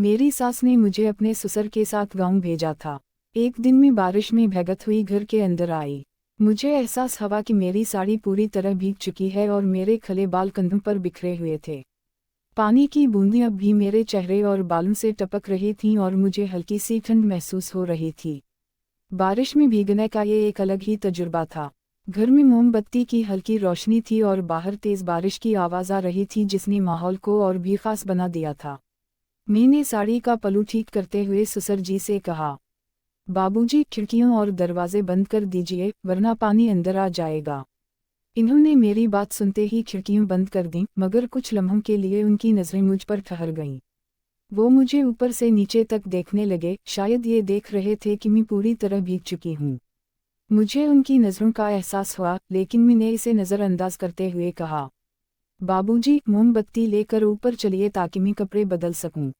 मेरी सास ने मुझे अपने ससुर के साथ गांव भेजा था। एक दिन में बारिश में भीगत हुई घर के अंदर आई। मुझे एहसास हुआ कि मेरी साड़ी पूरी तरह भीग चुकी है और मेरे खले बाल कंधों पर बिखरे हुए थे। पानी की बूंदें अब भी मेरे चेहरे और बालों से टपक रही थीं और मुझे हल्की सी ठंड महसूस हो रही थी। बारिश में भीगने का ये एक अलग ही तजुर्बा था। घर में मोमबत्ती की हल्की रोशनी थी और बाहर तेज बारिश की आवाज़ आ रही थी जिसने माहौल को और भी खास बना दिया था। मैंने साड़ी का पल्लू ठीक करते हुए ससुर जी से कहा, बाबूजी खिड़कियों और दरवाजे बंद कर दीजिए वरना पानी अंदर आ जाएगा। इन्होंने मेरी बात सुनते ही खिड़कियां बंद कर दीं, मगर कुछ लम्हों के लिए उनकी नज़रें मुझ पर ठहर गईं। वो मुझे ऊपर से नीचे तक देखने लगे, शायद ये देख रहे थे कि मैं पूरी तरह भीग चुकी हूँ। मुझे उनकी नज़रों का एहसास हुआ, लेकिन मैंने इसे नज़रअंदाज करते हुए कहा, बाबूजी मोमबत्ती लेकर ऊपर चलिए ताकि मैं कपड़े बदल सकूं।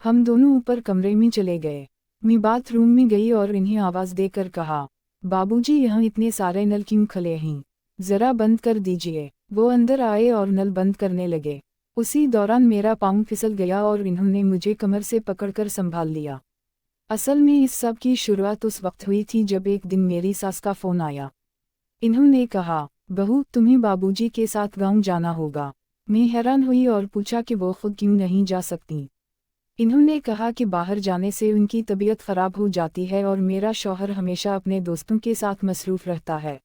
हम दोनों ऊपर कमरे में चले गए। मैं बाथरूम में गई और इन्हें आवाज़ देकर कहा, बाबूजी यहाँ इतने सारे नल क्यों खुले हैं, ज़रा बंद कर दीजिए। वो अंदर आए और नल बंद करने लगे। उसी दौरान मेरा पाँव फिसल गया और इन्होंने मुझे कमर से पकड़कर संभाल लिया। असल में इस सब की शुरुआत उस वक्त हुई थी जब एक दिन मेरी सास का फ़ोन आया। इन्होंने कहा, बहू तुम्हें बाबूजी के साथ गाँव जाना होगा। मैं हैरान हुई और पूछा कि वो खुद क्यों नहीं जा सकती। इन्होंने कहा कि बाहर जाने से उनकी तबीयत खराब हो जाती है और मेरा शौहर हमेशा अपने दोस्तों के साथ मसरूफ़ रहता है।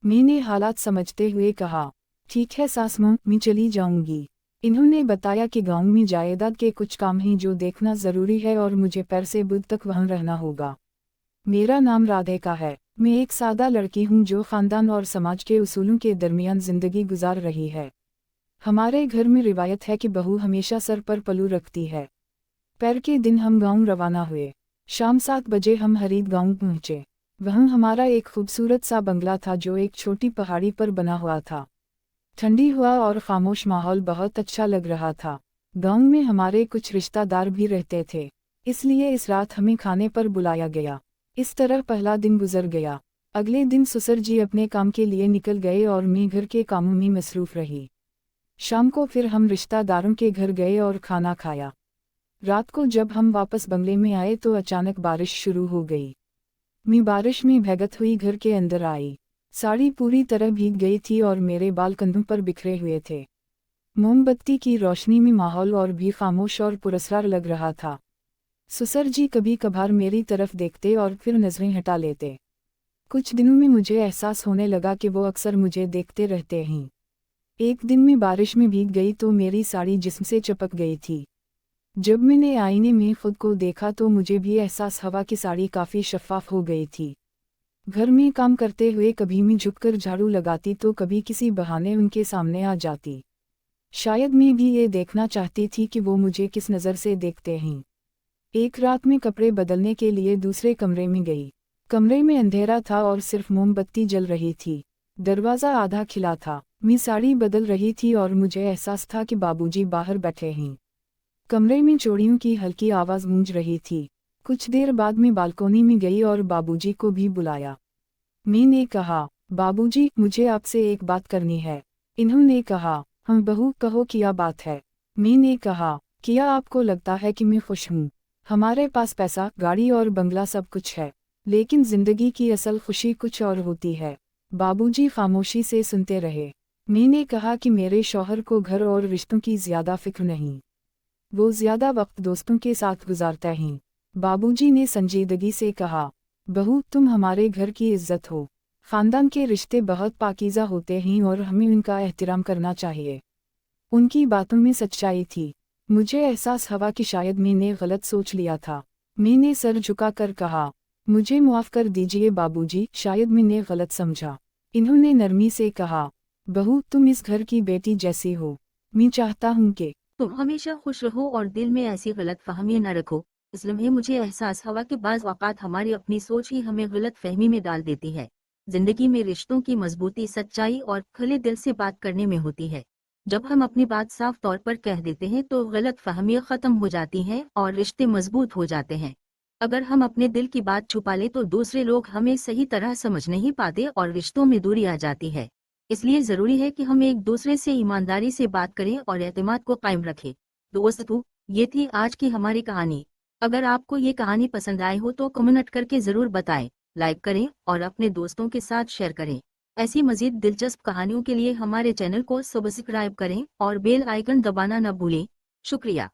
मैंने हालात समझते हुए कहा, ठीक है सास माँ, मैं चली जाऊंगी। इन्होंने बताया कि गांव में जायदाद के कुछ काम हैं जो देखना ज़रूरी है और मुझे पैर से बुध तक वहाँ रहना होगा। मेरा नाम राधिका है। मैं एक सादा लड़की हूँ जो ख़ानदान और समाज के उसूलों के दरमियान ज़िंदगी गुजार रही है। हमारे घर में रिवायत है कि बहू हमेशा सर पर पल्लू रखती है। पैर के दिन हम गांव रवाना हुए। शाम 7 बजे हम हरीद गांव पहुँचे। वहाँ हमारा एक खूबसूरत सा बंगला था जो एक छोटी पहाड़ी पर बना हुआ था। ठंडी हवा और खामोश माहौल बहुत अच्छा लग रहा था। गांव में हमारे कुछ रिश्तेदार भी रहते थे, इसलिए इस रात हमें खाने पर बुलाया गया। इस तरह पहला दिन गुजर गया। अगले दिन ससुर जी अपने काम के लिए निकल गए और मैं घर के कामों में मसरूफ़ रही। शाम को फिर हम रिश्तेदारों के घर गए और खाना खाया। रात को जब हम वापस बंगले में आए तो अचानक बारिश शुरू हो गई। मैं बारिश में भीगत हुई घर के अंदर आई। साड़ी पूरी तरह भीग गई थी और मेरे बाल कंधों पर बिखरे हुए थे। मोमबत्ती की रोशनी में माहौल और भी खामोश और पुरस्कार लग रहा था। ससुर जी कभी कभार मेरी तरफ देखते और फिर नज़रें हटा लेते। कुछ दिनों में मुझे एहसास होने लगा कि वो अक्सर मुझे देखते रहते हैं। एक दिन मैं बारिश में भीग गई तो मेरी साड़ी जिस्म से चिपक गई थी। जब मैंने आईने में खुद को देखा तो मुझे भी एहसास हुआ कि साड़ी काफ़ी शफ़ाफ हो गई थी। घर में काम करते हुए कभी मैं झुककर झाड़ू लगाती तो कभी किसी बहाने उनके सामने आ जाती। शायद मैं भी ये देखना चाहती थी कि वो मुझे किस नज़र से देखते हैं। एक रात में कपड़े बदलने के लिए दूसरे कमरे में गई। कमरे में अंधेरा था और सिर्फ मोमबत्ती जल रही थी। दरवाज़ा आधा खिला था। मैं साड़ी बदल रही थी और मुझे एहसास था कि बाबूजी बाहर बैठे हैं। कमरे में चोड़ियों की हल्की आवाज़ गूंज रही थी। कुछ देर बाद मैं बालकोनी में गई और बाबूजी को भी बुलाया। मैंने कहा, बाबूजी मुझे आपसे एक बात करनी है। इन्होंने कहा, हम बहू कहो क्या बात है। मैंने कहा, क्या आपको लगता है कि मैं खुश हूँ? हमारे पास पैसा, गाड़ी और बंगला सब कुछ है, लेकिन जिंदगी की असल खुशी कुछ और होती है। बाबूजी खामोशी से सुनते रहे। मैंने कहा कि मेरे शौहर को घर और रिश्तों की ज़्यादा फिक्र नहीं, वो ज़्यादा वक्त दोस्तों के साथ गुजारते हैं। बाबूजी ने संजीदगी से कहा, बहू तुम हमारे घर की इज्जत हो। ख़ानदान के रिश्ते बहुत पाकीज़ा होते हैं और हमें उनका एहतराम करना चाहिए। उनकी बातों में सच्चाई थी। मुझे एहसास हुआ कि शायद मैंने गलत सोच लिया था। मैंने सर झुकाकर कहा, मुझे माफ़ कर दीजिए बाबूजी, शायद मैंने गलत समझा। इन्होंने नरमी से कहा, बहू तुम इस घर की बेटी जैसी हो। मैं चाहता हूँ कि तुम हमेशा खुश रहो और दिल में ऐसी गलतफहमियां न रखो। इस लम्हे मुझे एहसास हुआ कि बाज़ औक़ात हमारी अपनी सोच ही हमें गलत फहमी में डाल देती है। जिंदगी में रिश्तों की मजबूती सच्चाई और खुले दिल से बात करने में होती है। जब हम अपनी बात साफ तौर पर कह देते हैं तो गलत फहमियां ख़त्म हो जाती हैं और रिश्ते मजबूत हो जाते हैं। अगर हम अपने दिल की बात छुपा लें तो दूसरे लोग हमें सही तरह समझ नहीं पाते और रिश्तों में दूरी आ जाती है। इसलिए ज़रूरी है कि हम एक दूसरे से ईमानदारी से बात करें और एतमाद को कायम रखें। दोस्तों, ये थी आज की हमारी कहानी। अगर आपको ये कहानी पसंद आई हो तो कमेंट करके ज़रूर बताएं, लाइक करें और अपने दोस्तों के साथ शेयर करें। ऐसी मज़ीद दिलचस्प कहानियों के लिए हमारे चैनल को सब्सक्राइब करें और बेल आइकन दबाना न भूलें। शुक्रिया।